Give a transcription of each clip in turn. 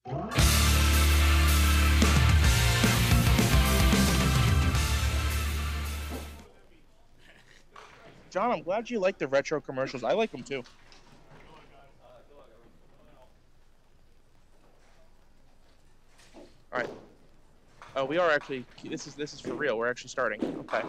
John, I'm glad you like the retro commercials. I like them too. All right. Oh, we are actually. This is for real. We're actually starting. Okay.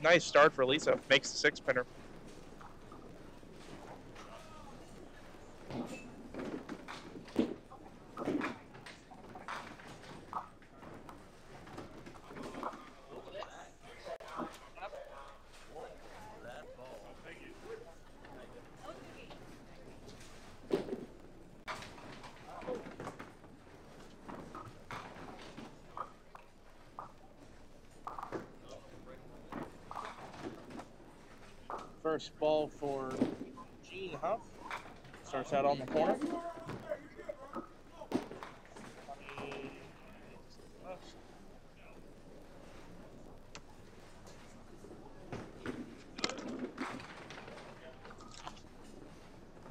Nice start for Lisa. Makes the six-pinner. First ball for Gene Huff. Starts out on the corner.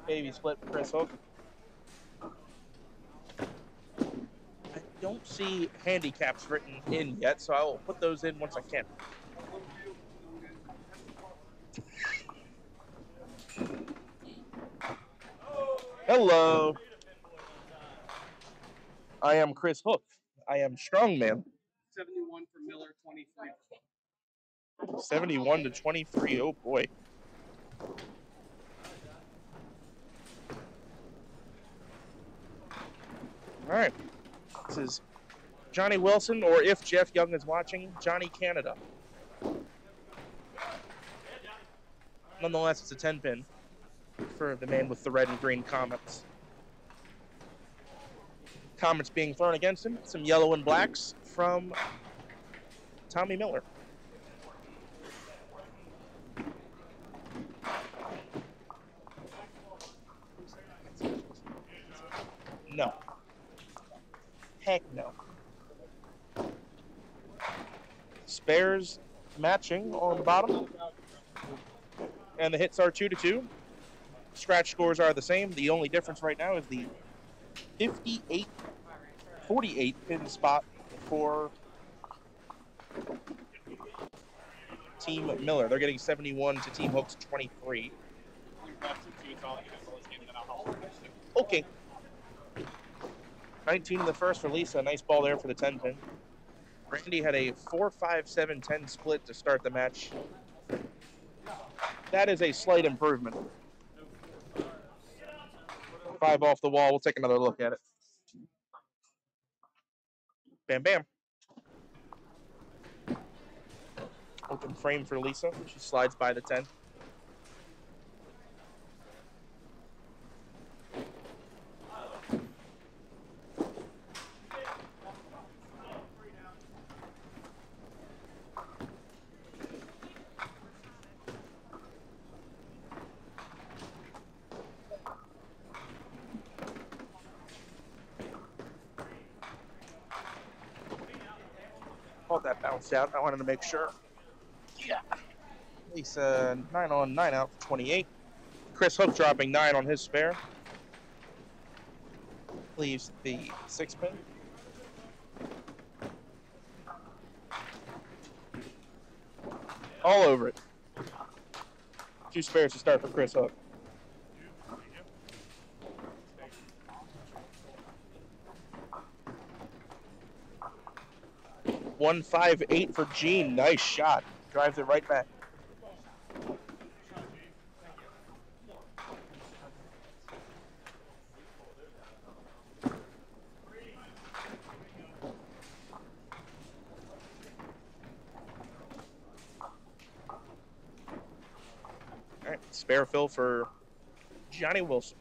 Baby split for Chris Hook. I don't see handicaps written in yet, so I will put those in once I can. Hello. I am Chris Hook. I am strongman. 71 for Miller, 23. 71 to 23. Oh boy. All right. This is Johnny Wilson, or if Jeff Young is watching, Johnny Canada. Nonetheless, it's a 10-pin for the man with the red and green comets. Comets being thrown against him. Some yellow and blacks from Tommy Miller. No. Heck no. Spares matching on the bottom. And the hits are 2-2. Scratch scores are the same. The only difference right now is the 48 pin spot for Team Miller. They're getting 71 to Team Hook's 23. Okay. 19 in the first for Lisa. Nice ball there for the 10-pin. Randy had a 4-5-7-10 split to start the match. That is a slight improvement. 5 off the wall. We'll take another look at it. Bam, bam. Open frame for Lisa. She slides by the 10. Thought that bounced out. I wanted to make sure. Yeah. Lisa 9 on, 9 out for 28. Chris Hook dropping 9 on his spare. Leaves the 6-pin. All over it. 2 spares to start for Chris Hook. $158 for Gene. Nice shot. Drives it right back. All right, spare fill for Johnny Wilson.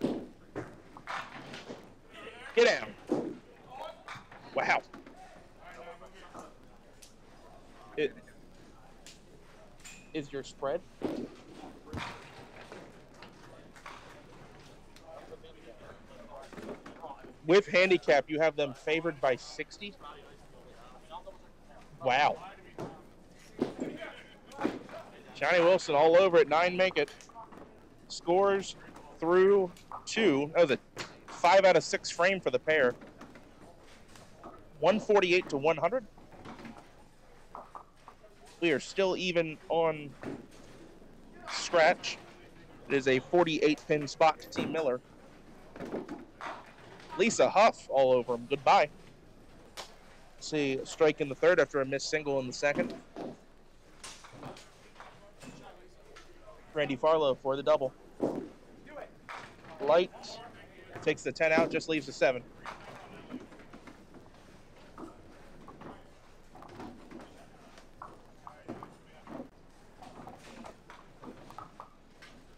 Get down. Wow. is your spread. With handicap, you have them favored by 60. Wow. Johnny Wilson all over it. 9 make it. Scores through 2. That was a 5 out of 6 frame for the pair. 148 to 100. We are still even on scratch. It is a 48-pin spot to Team Miller. Lisa Huff all over him. Goodbye. See, a strike in the third after a missed single in the second. Randy Farlow for the double. Light takes the 10 out, just leaves the 7.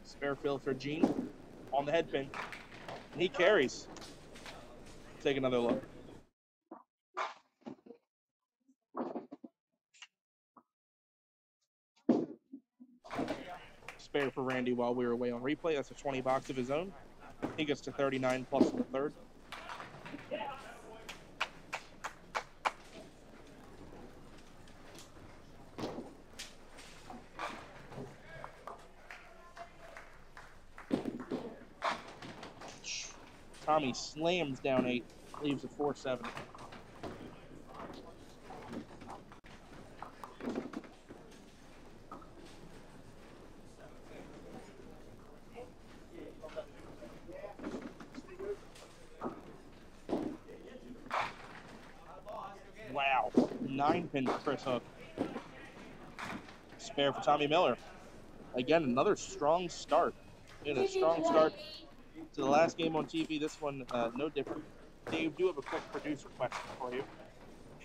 Spare field for Gene on the head pin. And he carries. Take another look. Spare for Randy while we were away on replay. That's a 20 box of his own. He gets to 39 plus in the third. Tommy slams down 8, leaves a 4-7. Wow, 9-pin for Chris Hook. Spare for Tommy Miller. Again, another strong start. In a strong start to the last game on TV. This one, no different. Dave, do have a quick producer question for you.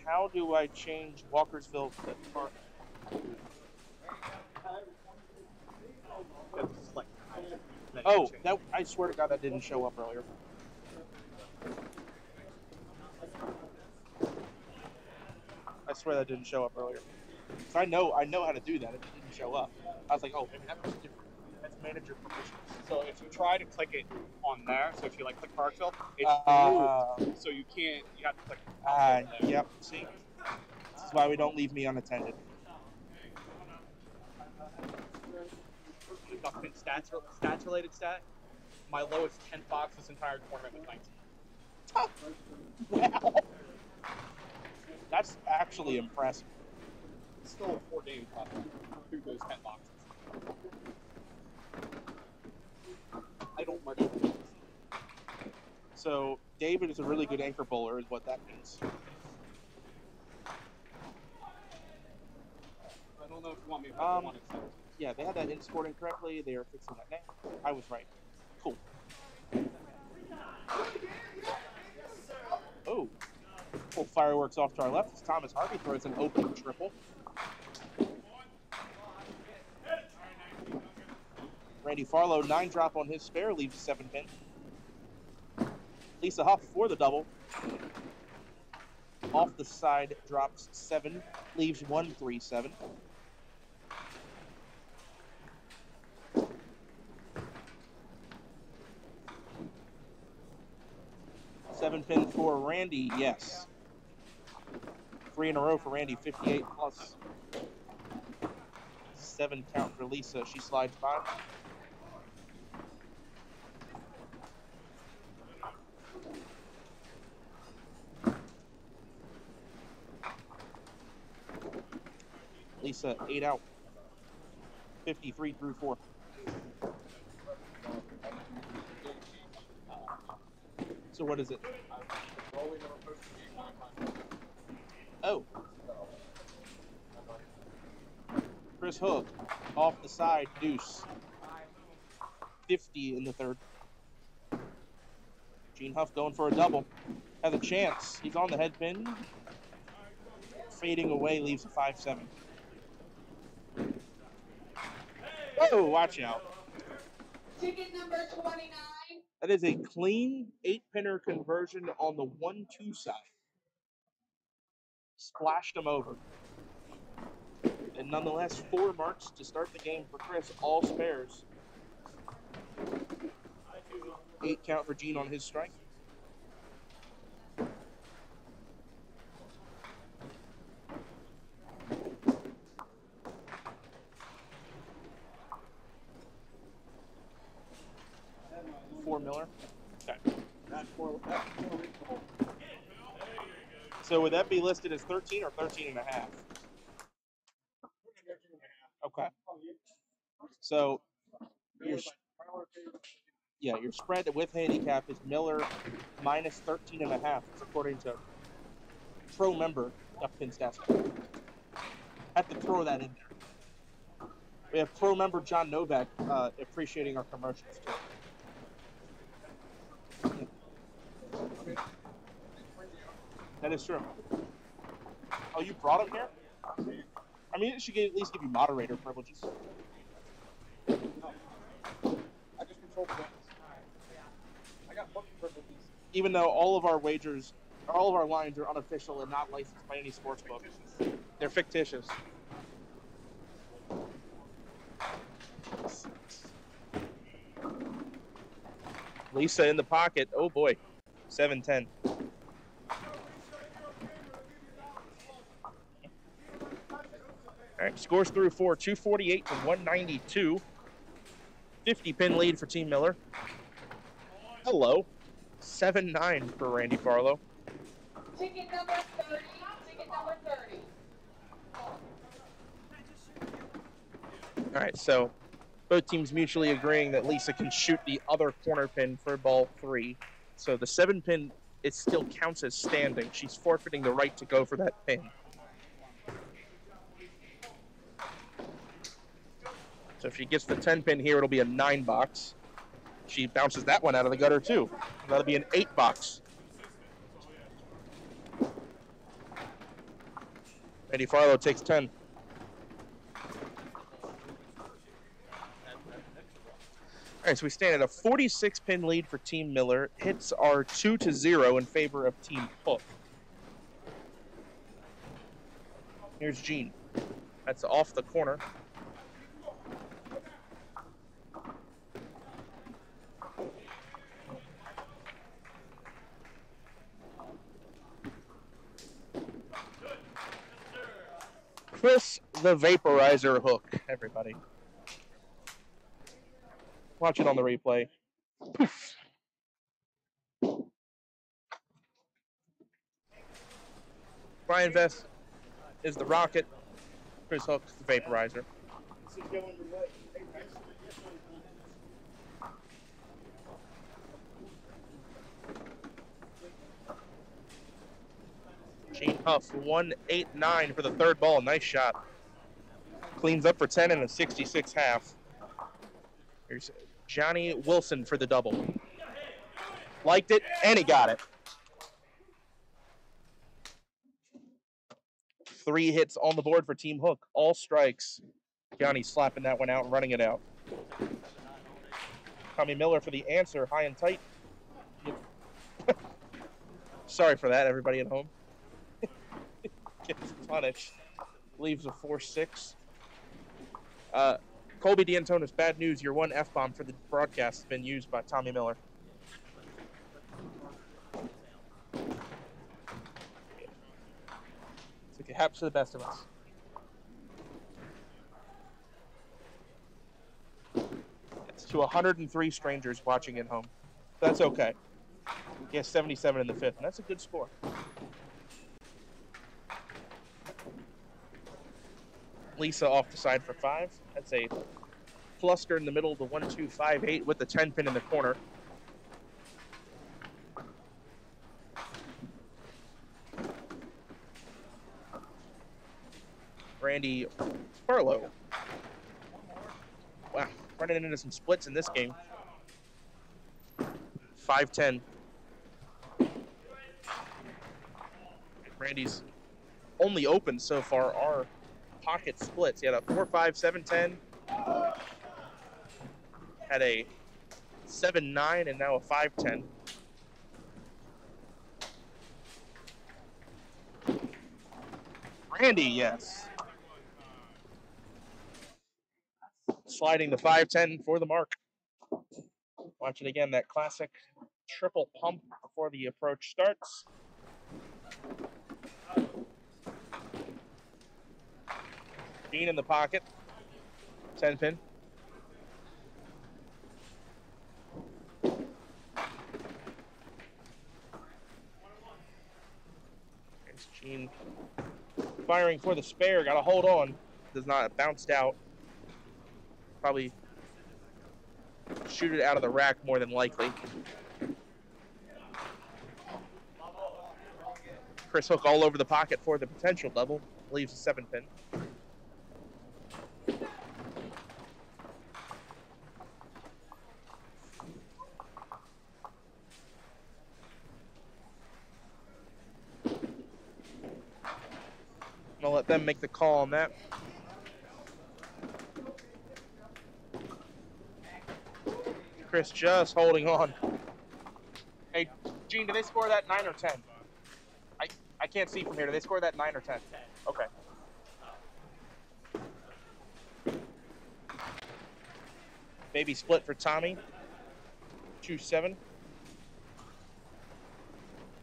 How do I change Walkersville to Park? Oh, that, I swear to God that didn't show up earlier. I swear that didn't show up earlier. So I know how to do that. It didn't show up. I was like, oh, maybe that was different. That's manager permission. So if you try to click it on there, so if you like click Parkville, it's moved. So you can't. You have to click. Yep. See, this is why we don't leave me unattended. Stats related stat. My lowest 10 box this entire tournament was 19. Wow. That's actually impressive. It's still 4 games through those 10 boxes. I don't mark it. So David is a really good anchor bowler, is what that means. I don't know if you want me to want it. Yeah, they had that in scored incorrectly. They are fixing that now. I was right. Cool. Oh. Full fireworks off to our left as Thomas Harvey throws an open triple. Randy Farlow, 9-drop on his spare, leaves a 7-pin. Lisa Huff for the double. Off the side, drops 7, leaves 1-3-7. Seven pin for Randy, yes. 3 in a row for Randy, 58 plus. 7 count for Lisa, she slides by. Lisa, 8 out. 53 through 4. So what is it? Oh. Chris Hook, off the side, deuce. 50 in the third. Gene Huff going for a double. Has a chance. He's on the head pin. Fading away, leaves a 5-7. Oh, watch out. Ticket number 29. That is a clean 8-pinner conversion on the 1-2 side. Splashed him over. A And nonetheless, 4 marks to start the game for Chris, all spares. 8 count for Gene on his strike. For Miller. Okay. So would that be listed as 13 or 13 and a half? Okay. So your spread with handicap is Miller minus 13 and a half. It's according to pro member of Pin Stats. Have to throw that in there. We have pro member John Novak appreciating our commercials too. That is true. Oh, you brought him here? I mean, it should at least give you moderator privileges. I just control points. I got booking privileges. Even though all of our wagers, all of our lines are unofficial and not licensed by any sports book. They're fictitious. Lisa in the pocket. Oh boy. 7-10. All right, scores through 4, 248 to 192. 50-pin lead for Team Miller. Hello. 7-9 for Randy Farlow. Ticket number 30. Ticket number 30. All right, so both teams mutually agreeing that Lisa can shoot the other corner pin for ball 3. So the 7-pin, it still counts as standing. She's forfeiting the right to go for that pin. So if she gets the 10-pin here, it'll be a 9-box. She bounces that one out of the gutter, too. That'll be an 8-box. Randy Farlow takes 10. All right, so we stand at a 46-pin lead for Team Miller. Hits are 2-0 in favor of Team Hook. Here's Gene. That's off the corner. Chris the Vaporizer Hook, everybody. Watch it on the replay. Poof. Brian Vest is the rocket. Chris Hook is the vaporizer. Gene Huff, 189 for the third ball. Nice shot. Cleans up for 10 and a 66 half. Here's Johnny Wilson for the double. Liked it, and he got it. 3 hits on the board for Team Hook. All strikes. Johnny slapping that one out and running it out. Tommy Miller for the answer, high and tight. Sorry for that, everybody at home. Gets punished. Leaves a 4-6. Colby D'Antonis, bad news. Your one F-bomb for the broadcast has been used by Tommy Miller. It happens to the best of us. It's to 103 strangers watching at home. That's okay. He has 77 in the 5th, and that's a good score. Lisa off the side for 5. That's a cluster in the middle of the 1-2-5-8 with the 10-pin in the corner. Randy Farlow. Wow, running into some splits in this game. 5-10. Randy's only open so far are pocket splits. He had a 4-5, 7-10. Had a 7-9 and now a 5-10. Randy, yes. sliding the 5-10 for the mark. Watch it again, that classic triple pump before the approach starts. Dean in the pocket. 10-pin. There's Gene firing for the spare. Got to hold on. Does not. Bounced out. Probably shoot it out of the rack more than likely. Chris Hook all over the pocket for the potential double. Leaves a 7-pin. I'll let them make the call on that. Chris just holding on. Hey, Gene, do they score that 9 or 10? I can't see from here. Do they score that 9 or 10? Okay. Baby split for Tommy. 2-7.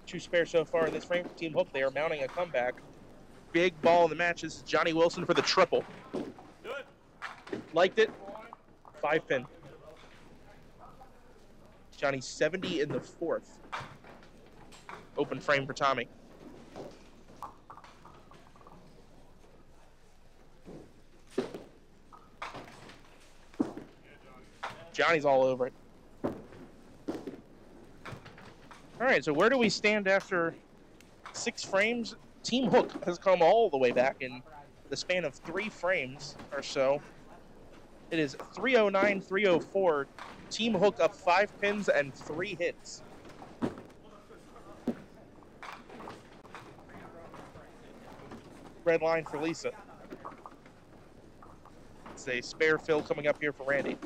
2 spares so far in this frame for Team Hook. They are mounting a comeback. Big ball in the match. This is Johnny Wilson for the triple. Liked it. 5-pin. Johnny 70 in the 4th. Open frame for Tommy. Johnny's all over it. All right, so where do we stand after 6 frames? Team Hook has come all the way back in the span of 3 frames or so. It is 309-304. Team Hook up 5 pins and 3 hits. Red line for Lisa. It's a spare fill coming up here for Randy.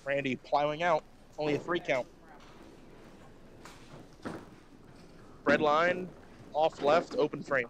Randy plowing out. Only a 3 count. Red line, off left, open frame.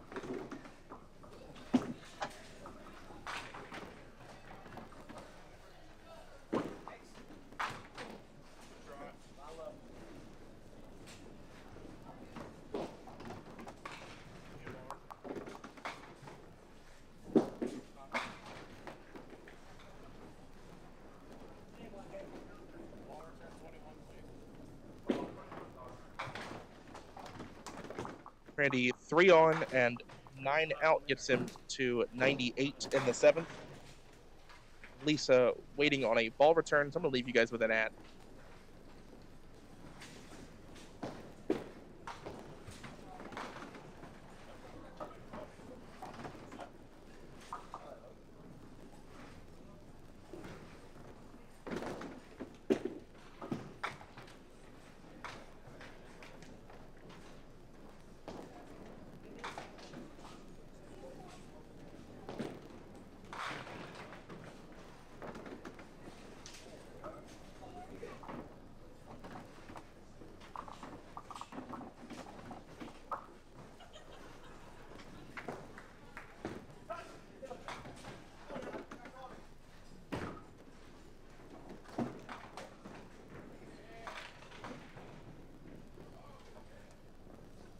Randy 3 on and 9 out gets him to 98 in the 7th. Lisa waiting on a ball return. So I'm going to leave you guys with an ad.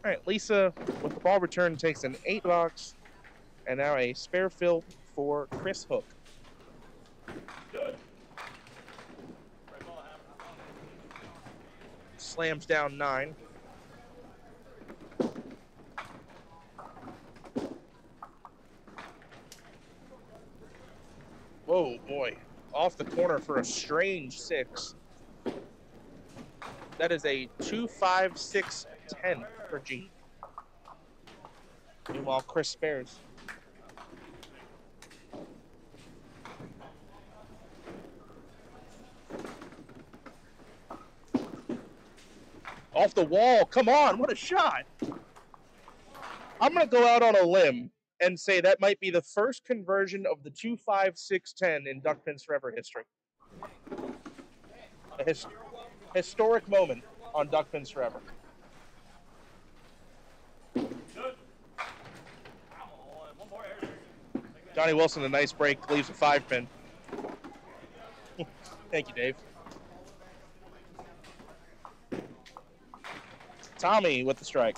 All right, Lisa, with the ball return, takes an 8 box, and now a spare fill for Chris Hook. Good. Slams down 9. Whoa, boy. Off the corner for a strange 6. That is a 2-5-6-10 for G. Meanwhile, Chris spares. Off the wall. Come on, what a shot. I'm going to go out on a limb and say that might be the first conversion of the 2-5-6-10 in Duck Pins Forever history. A historic moment on Duck Pins Forever. Johnny Wilson, a nice break, leaves a 5-pin. Thank you, Dave. Tommy with the strike.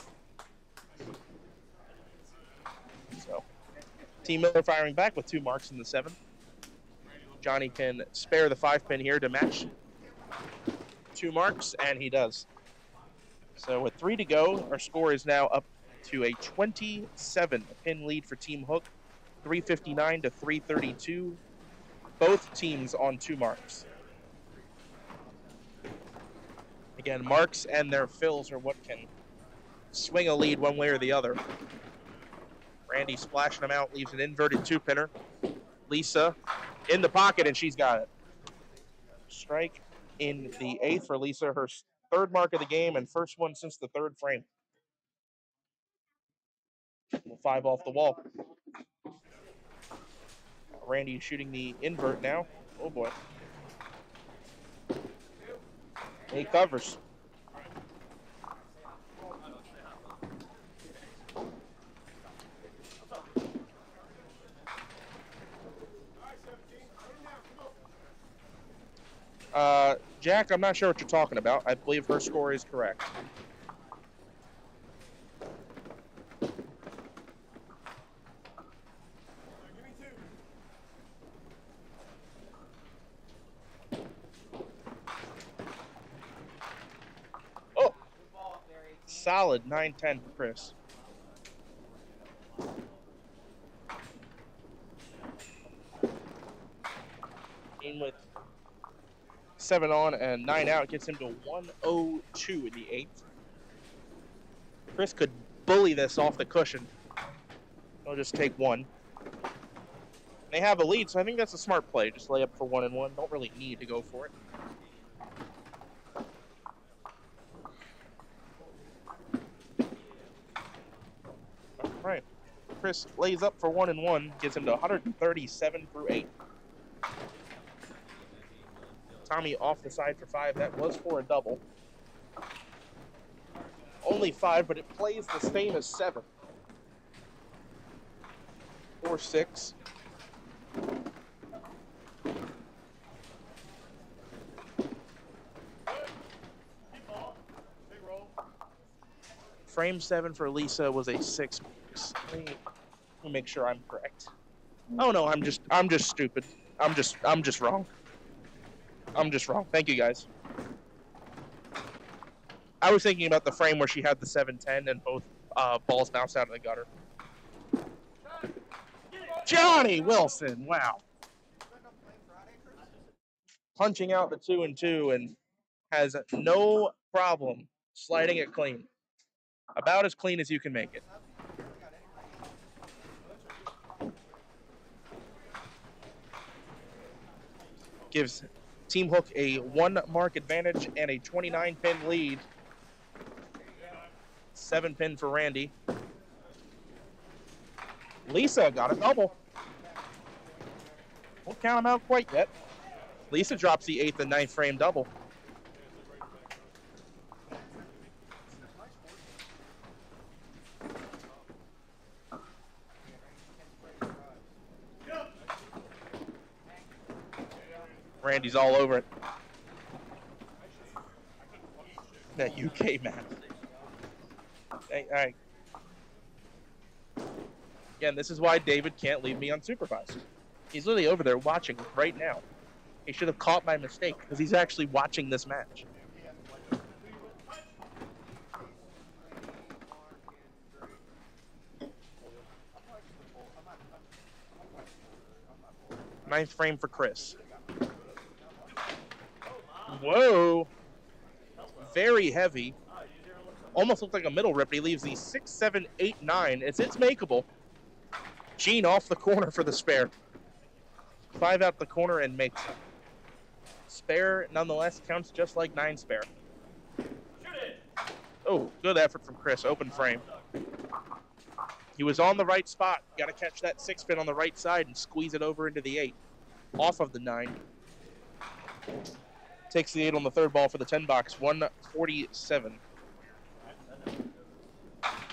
So, Team Miller firing back with 2 marks in the 7th. Johnny can spare the 5-pin here to match 2 marks, and he does. So with 3 to go, our score is now up to a 27-pin lead for Team Hook, 359 to 332. Both teams on 2 marks. Again, marks and their fills are what can swing a lead one way or the other. Randy splashing them out, leaves an inverted 2-pinner. Lisa in the pocket, and she's got it. Strike in the 8th for Lisa, her 3rd mark of the game and first one since the 3rd frame. 5 off the wall. Randy shooting the invert now. Oh boy. He covers. Jack, I'm not sure what you're talking about. I believe her score is correct. Oh! Solid 9-10 for Chris. In with 7 on and 9 out gets him to 102 in the 8th. Chris could bully this off the cushion. He'll just take 1. They have a lead, so I think that's a smart play. Just lay up for 1 and 1. Don't really need to go for it. All right. Chris lays up for 1 and 1, gets him to 137 through 8. Tommy off the side for 5. That was for a double. Only 5, but it plays the same as 7. 4-6. Frame 7 for Lisa was a 6. Let me make sure I'm correct. Oh no, I'm just stupid. I'm just wrong. I'm just wrong. Thank you, guys. I was thinking about the frame where she had the 7-10 and both balls bounced out of the gutter. Johnny Wilson, wow. Punching out the 2 and 2 and has no problem sliding it clean. About as clean as you can make it. Gives Team Hook a 1-mark advantage and a 29-pin lead. 7-pin for Randy. Lisa got a double. Won't count them out quite yet. Lisa drops the 8th and 9th frame double. Randy's all over it. That UK man. All right. Again, this is why David can't leave me unsupervised. He's literally over there watching right now. He should have caught my mistake because he's actually watching this match. Ninth frame for Chris. Whoa. Very heavy. Almost looked like a middle rip. He leaves the 6, 7, 8, 9. It's makeable. Gene off the corner for the spare. 5 out the corner and makes it. Spare, nonetheless, counts just like 9 spare. Oh, good effort from Chris. Open frame. He was on the right spot. Got to catch that 6-pin on the right side and squeeze it over into the 8. Off of the 9. Takes the 8 on the 3rd ball for the 10 box. 147.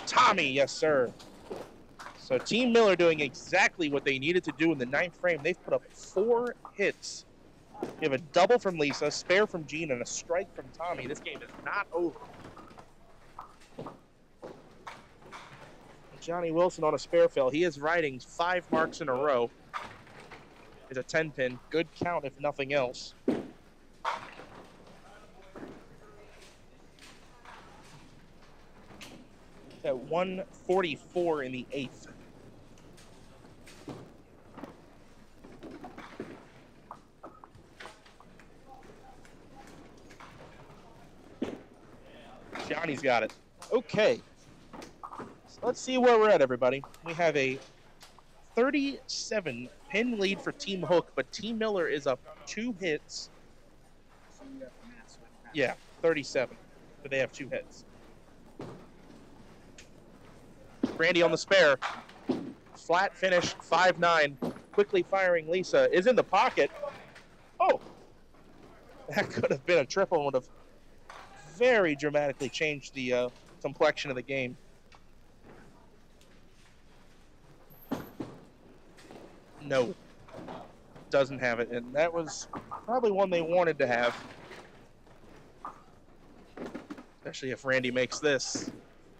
Tommy, yes, sir. So Team Miller doing exactly what they needed to do in the 9th frame. They've put up 4 hits. You have a double from Lisa, spare from Gene, and a strike from Tommy. This game is not over. Johnny Wilson on a spare fill. He is riding 5 marks in a row. It's a 10-pin. Good count, if nothing else. At 144 in the 8th. Johnny's got it. Okay. So let's see where we're at, everybody. We have a 37-pin lead for Team Hook, but Team Miller is up 2 hits. Yeah, 37. But they have 2 hits. Randy on the spare. Flat finish, 5-9. Quickly firing Lisa is in the pocket. Oh! That could have been a triple and would have very dramatically changed the complexion of the game. No. Doesn't have it, and that was probably one they wanted to have. Especially if Randy makes this.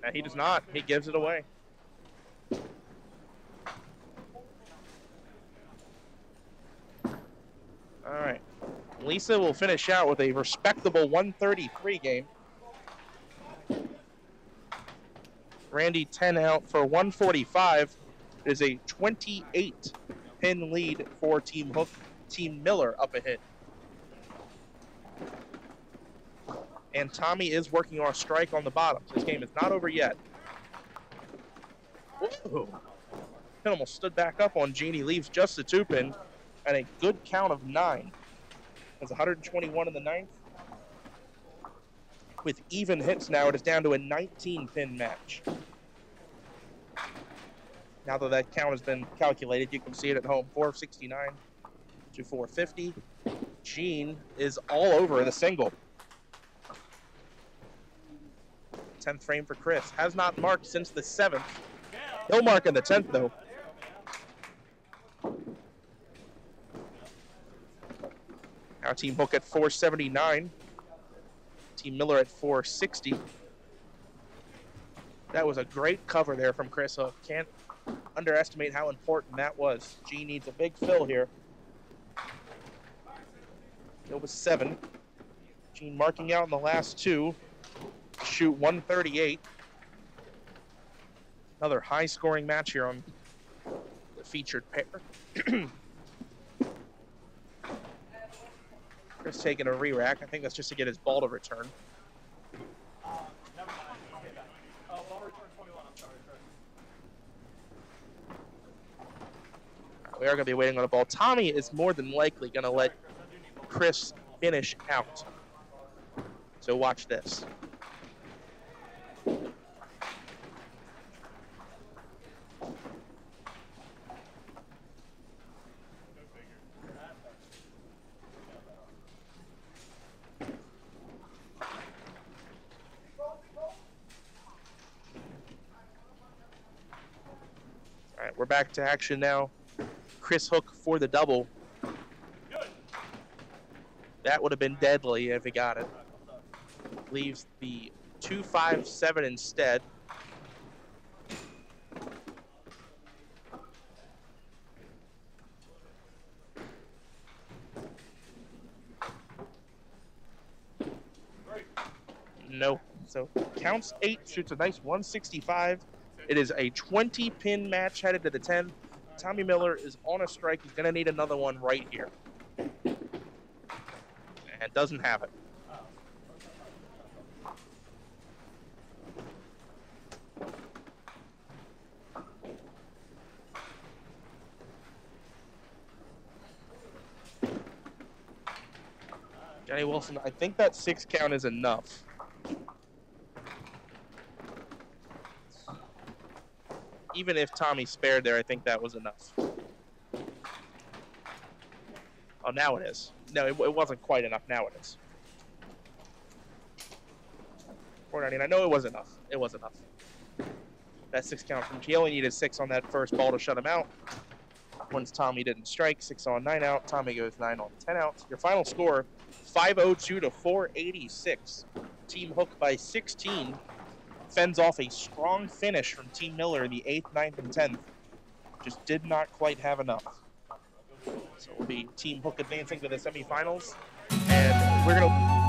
And he does not. He gives it away. All right. Lisa will finish out with a respectable 133 game. Randy 10 out for 145. It is a 28-pin lead for Team Hook. Team Miller up a hit. And Tommy is working on a strike on the bottom. So this game is not over yet. Whoa. Pin almost stood back up on Genie. Leaves just a 2-pin and a good count of 9. That's 121 in the 9th. With even hits now, it is down to a 19-pin match. Now that that count has been calculated, you can see it at home. 469 to 450. Gene is all over the single. 10th frame for Chris. Has not marked since the 7th. He'll mark in the 10th, though. Now Team Hook at 479. Team Miller at 460. That was a great cover there from Chris Hook. Can't underestimate how important that was. G needs a big fill here. It was 7. Gene marking out in the last 2. Shoot 138. Another high-scoring match here on the featured pair. Chris taking a re-rack. I think that's just to get his ball to return. We are going to be waiting on a ball. Tommy is more than likely going to let Chris finish out. So watch this. All right, we're back to action now. Chris Hook for the double. That would have been deadly if he got it. Leaves the 257 instead. No. So counts 8, shoots a nice 165. It is a 20-pin match headed to the 10. Tommy Miller is on a strike. He's going to need another one right here. And doesn't have it. Johnny Wilson, I think that 6 count is enough. Even if Tommy spared there, I think that was enough. Oh, now it is. No, it wasn't quite enough. Now it is. 499. I know it was enough. It was enough. That 6 count from He only needed 6 on that first ball to shut him out. Once Tommy didn't strike, 6 on, 9 out. Tommy goes 9 on, 10 out. Your final score, 502 to 486. Team Hook by 16 fends off a strong finish from Team Miller in the 8th, 9th, and 10th. Just did not quite have enough. So it'll be Team Hook advancing to the semifinals. And we're going to